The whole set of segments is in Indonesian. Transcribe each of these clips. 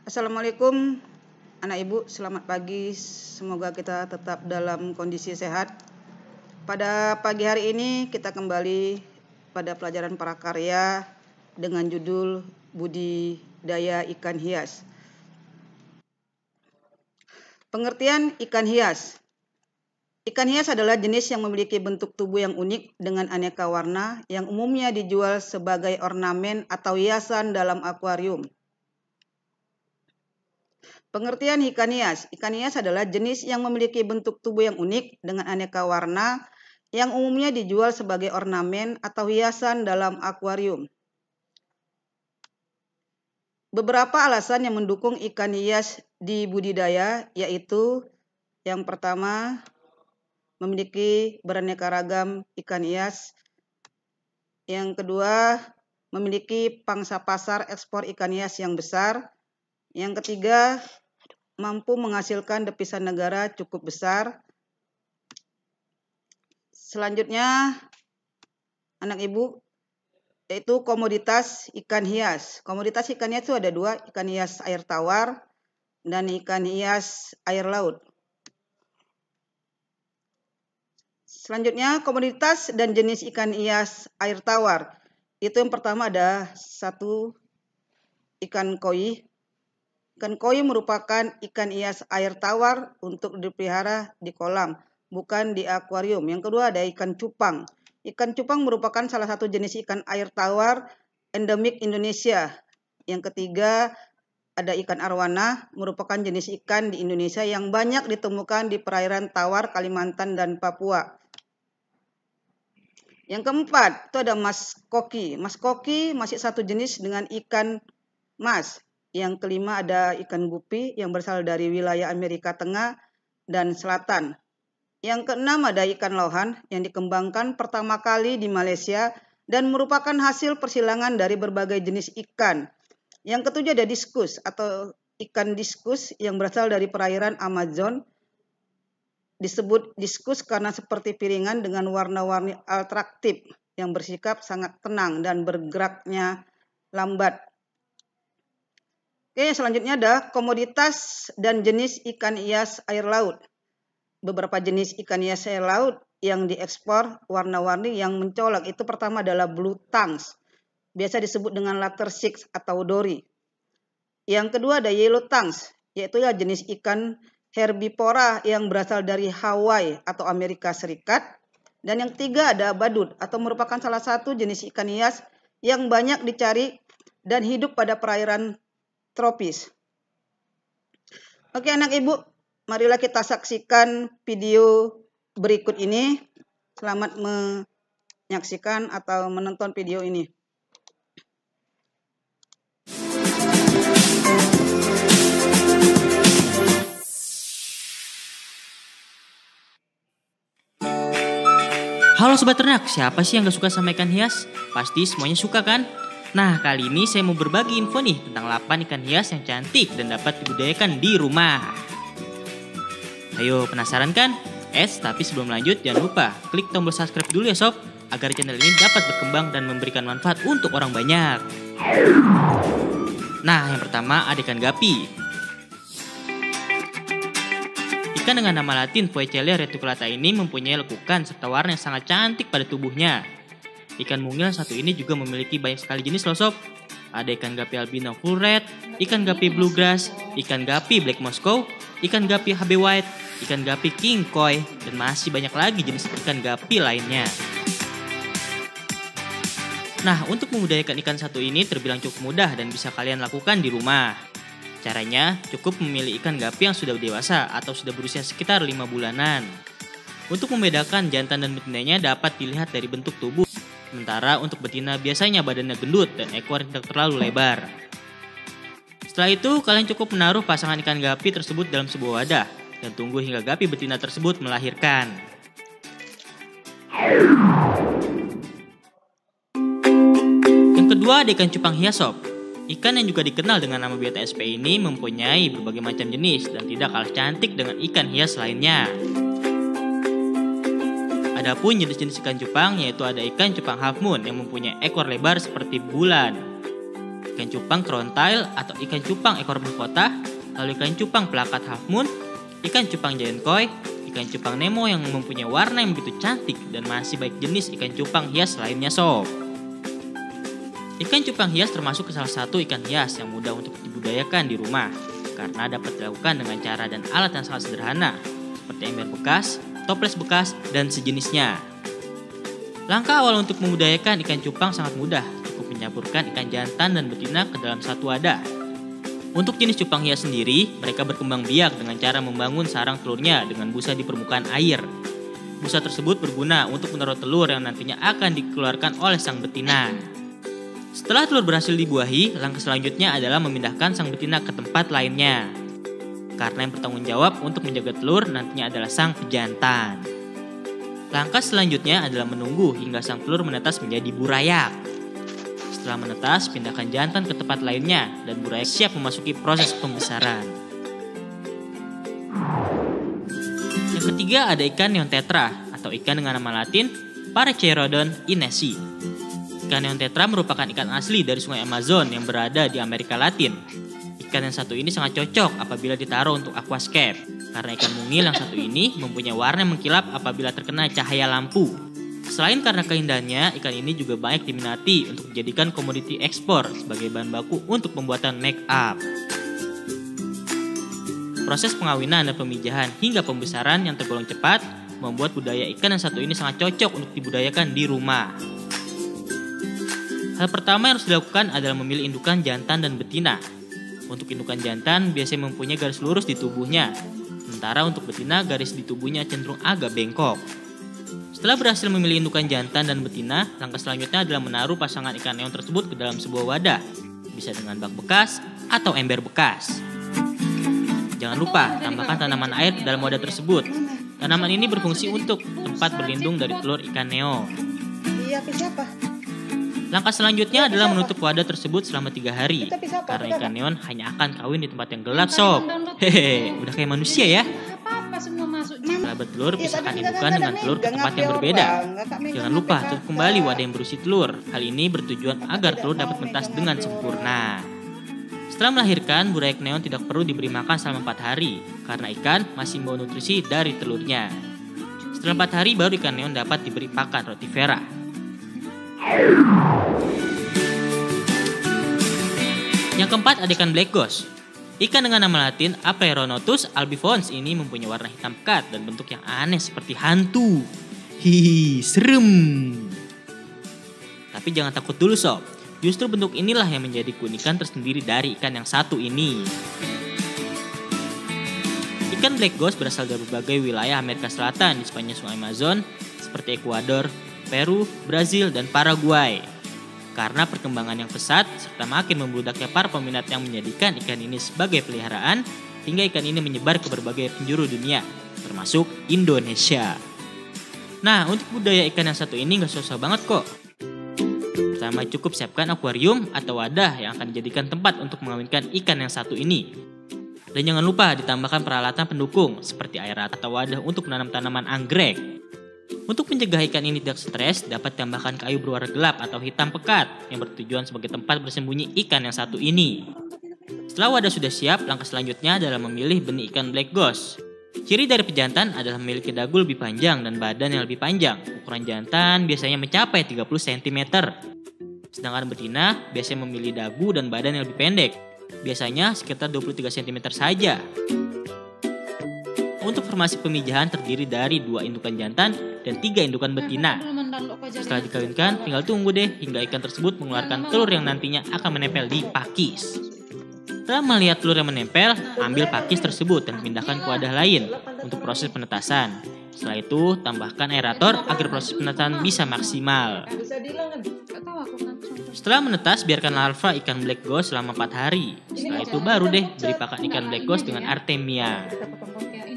Assalamualaikum anak ibu, selamat pagi. Semoga kita tetap dalam kondisi sehat. Pada pagi hari ini kita kembali pada pelajaran prakarya dengan judul budidaya ikan hias. Pengertian ikan hias. Ikan hias adalah jenis yang memiliki bentuk tubuh yang unik dengan aneka warna yang umumnya dijual sebagai ornamen atau hiasan dalam akuarium. Pengertian ikan hias. Ikan hias adalah jenis yang memiliki bentuk tubuh yang unik dengan aneka warna yang umumnya dijual sebagai ornamen atau hiasan dalam akuarium. Beberapa alasan yang mendukung ikan hias di budidaya yaitu yang pertama, memiliki beraneka ragam ikan hias. Yang kedua, memiliki pangsa pasar ekspor ikan hias yang besar. Yang ketiga, mampu menghasilkan devisan negara cukup besar. Selanjutnya, anak ibu, yaitu komoditas ikan hias. Komoditas ikan hias itu ada dua, ikan hias air tawar dan ikan hias air laut. Selanjutnya, komoditas dan jenis ikan hias air tawar. Itu yang pertama ada satu, ikan koi. Ikan koi merupakan ikan hias air tawar untuk dipelihara di kolam, bukan di akuarium. Yang kedua ada ikan cupang. Ikan cupang merupakan salah satu jenis ikan air tawar endemik Indonesia. Yang ketiga ada ikan arwana, merupakan jenis ikan di Indonesia yang banyak ditemukan di perairan tawar Kalimantan dan Papua. Yang keempat itu ada mas koki. Mas koki masih satu jenis dengan ikan mas. Yang kelima ada ikan gupi yang berasal dari wilayah Amerika Tengah dan Selatan. Yang keenam ada ikan lohan yang dikembangkan pertama kali di Malaysia dan merupakan hasil persilangan dari berbagai jenis ikan. Yang ketujuh ada diskus atau ikan diskus yang berasal dari perairan Amazon. Disebut diskus karena seperti piringan dengan warna-warni atraktif yang bersikap sangat tenang dan bergeraknya lambat. Oke, selanjutnya ada komoditas dan jenis ikan hias air laut. Beberapa jenis ikan hias air laut yang diekspor warna-warni yang mencolok itu pertama adalah blue tongues, biasa disebut dengan later six atau dori. Yang kedua ada yellow tongues, yaitu jenis ikan herbivora yang berasal dari Hawaii atau Amerika Serikat. Dan yang ketiga ada badut atau merupakan salah satu jenis ikan hias yang banyak dicari dan hidup pada perairan tropis. Oke anak ibu, marilah kita saksikan video berikut ini. Selamat menyaksikan atau menonton video ini. Halo Sobat Ternak, siapa sih yang gak suka sama ikan hias? Pasti semuanya suka kan? Nah, kali ini saya mau berbagi info nih tentang 8 ikan hias yang cantik dan dapat dibudidayakan di rumah. Ayo, penasaran kan? Tapi sebelum lanjut jangan lupa klik tombol subscribe dulu ya sob, agar channel ini dapat berkembang dan memberikan manfaat untuk orang banyak. Nah, yang pertama ada ikan gapi. Ikan dengan nama latin Poecillia reticulata ini mempunyai lekukan serta warna yang sangat cantik pada tubuhnya. Ikan mungil satu ini juga memiliki banyak sekali jenis loh sob. Ada ikan gapi albino full red, ikan gapi bluegrass, ikan gapi black Moscow, ikan gapi HB white, ikan gapi king koi, dan masih banyak lagi jenis ikan gapi lainnya. Nah, untuk membudidayakan ikan satu ini terbilang cukup mudah dan bisa kalian lakukan di rumah. Caranya, cukup memilih ikan gapi yang sudah dewasa atau sudah berusia sekitar 5 bulanan. Untuk membedakan jantan dan betinanya dapat dilihat dari bentuk tubuh. Sementara untuk betina biasanya badannya gendut dan ekor tidak terlalu lebar. Setelah itu, kalian cukup menaruh pasangan ikan gapi tersebut dalam sebuah wadah dan tunggu hingga gapi betina tersebut melahirkan. Yang kedua ada ikan cupang hias sob. Ikan yang juga dikenal dengan nama biota SP ini mempunyai berbagai macam jenis dan tidak kalah cantik dengan ikan hias lainnya. Adapun jenis-jenis ikan cupang yaitu ada ikan cupang half moon yang mempunyai ekor lebar seperti bulan. ikan cupang crown tail atau ikan cupang ekor mahkota, lalu ikan cupang plakat half moon, ikan cupang giant koi, ikan cupang Nemo yang mempunyai warna yang begitu cantik, dan masih baik jenis ikan cupang hias lainnya sob. Ikan cupang hias termasuk ke salah satu ikan hias yang mudah untuk dibudidayakan di rumah karena dapat dilakukan dengan cara dan alat yang sangat sederhana seperti ember bekas, toples bekas, dan sejenisnya. Langkah awal untuk membudidayakan ikan cupang sangat mudah, cukup mencampurkan ikan jantan dan betina ke dalam satu wadah. Untuk jenis cupang hias sendiri, mereka berkembang biak dengan cara membangun sarang telurnya dengan busa di permukaan air. Busa tersebut berguna untuk menaruh telur yang nantinya akan dikeluarkan oleh sang betina. Setelah telur berhasil dibuahi, langkah selanjutnya adalah memindahkan sang betina ke tempat lainnya. Karena yang bertanggung jawab untuk menjaga telur nantinya adalah sang pejantan. Langkah selanjutnya adalah menunggu hingga sang telur menetas menjadi burayak. Setelah menetas, pindahkan jantan ke tempat lainnya dan burayak siap memasuki proses pembesaran. Yang ketiga ada ikan neon tetra atau ikan dengan nama latin Paracherodon inesi. Ikan neon tetra merupakan ikan asli dari sungai Amazon yang berada di Amerika Latin. Ikan yang satu ini sangat cocok apabila ditaruh untuk aquascape, karena ikan mungil yang satu ini mempunyai warna yang mengkilap apabila terkena cahaya lampu. Selain karena keindahannya, ikan ini juga banyak diminati untuk dijadikan komoditi ekspor sebagai bahan baku untuk pembuatan make up. Proses pengawinan dan pemijahan hingga pembesaran yang tergolong cepat membuat budaya ikan yang satu ini sangat cocok untuk dibudidayakan di rumah. Hal pertama yang harus dilakukan adalah memilih indukan jantan dan betina. Untuk indukan jantan biasanya mempunyai garis lurus di tubuhnya, sementara untuk betina garis di tubuhnya cenderung agak bengkok. Setelah berhasil memilih indukan jantan dan betina, langkah selanjutnya adalah menaruh pasangan ikan neon tersebut ke dalam sebuah wadah, bisa dengan bak bekas atau ember bekas. Jangan lupa tambahkan tanaman air ke dalam wadah tersebut. Tanaman ini berfungsi untuk tempat berlindung dari telur ikan neon. Iya, siapa? Langkah selanjutnya adalah menutup wadah tersebut selama 3 hari, karena ikan neon hanya akan kawin di tempat yang gelap sob. Hehe, udah kayak manusia ya. Setelah bertelur, pisahkan indukan dengan telur ke tempat yang berbeda. Jangan lupa tutup kembali wadah yang berisi telur. Hal ini bertujuan agar telur dapat menetas dengan sempurna. Setelah melahirkan, burayak neon tidak perlu diberi makan selama 4 hari, karena ikan masih membawa nutrisi dari telurnya. Setelah 4 hari baru ikan neon dapat diberi pakan rotivera. Yang keempat ada ikan black ghost. Ikan dengan nama latin Aperonotus albifons ini mempunyai warna hitam pekat dan bentuk yang aneh seperti hantu. Hihi, serem. Tapi jangan takut dulu sob. Justru bentuk inilah yang menjadi keunikan tersendiri dari ikan yang satu ini. Ikan black ghost berasal dari berbagai wilayah Amerika Selatan di sepanjang sungai Amazon seperti Ekuador, Peru, Brazil, dan Paraguay. Karena perkembangan yang pesat serta makin membludaknya para peminat yang menjadikan ikan ini sebagai peliharaan, hingga ikan ini menyebar ke berbagai penjuru dunia, termasuk Indonesia. Nah, untuk budaya ikan yang satu ini gak susah banget kok. Pertama, cukup siapkan akuarium atau wadah yang akan dijadikan tempat untuk mengawinkan ikan yang satu ini. Dan jangan lupa ditambahkan peralatan pendukung seperti air atau wadah untuk menanam tanaman anggrek. Untuk mencegah ikan ini tidak stres, dapat ditambahkan kayu berwarna gelap atau hitam pekat yang bertujuan sebagai tempat bersembunyi ikan yang satu ini. Setelah wadah sudah siap, langkah selanjutnya adalah memilih benih ikan black ghost. Ciri dari pejantan adalah memiliki dagu lebih panjang dan badan yang lebih panjang. Ukuran jantan biasanya mencapai 30 cm. Sedangkan betina biasanya memiliki dagu dan badan yang lebih pendek, biasanya sekitar 23 cm saja. Untuk formasi pemijahan terdiri dari 2 indukan jantan dan 3 indukan betina. Setelah dikawinkan, tinggal tunggu deh hingga ikan tersebut mengeluarkan telur yang nantinya akan menempel di pakis. Setelah melihat telur yang menempel, ambil pakis tersebut dan pindahkan ke wadah lain untuk proses penetasan. Setelah itu, tambahkan aerator agar proses penetasan bisa maksimal. Setelah menetas, biarkan larva ikan black ghost selama 4 hari. Setelah itu baru deh beri pakan ikan black ghost dengan Artemia.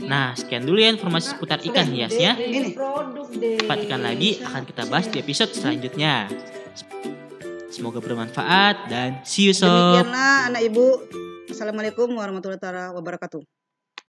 Nah, sekian dulu ya informasi seputar ikan hiasnya. 4 ikan lagi akan kita bahas di episode selanjutnya. Semoga bermanfaat dan see you sob. Demikianlah anak ibu. Assalamualaikum warahmatullahi wabarakatuh.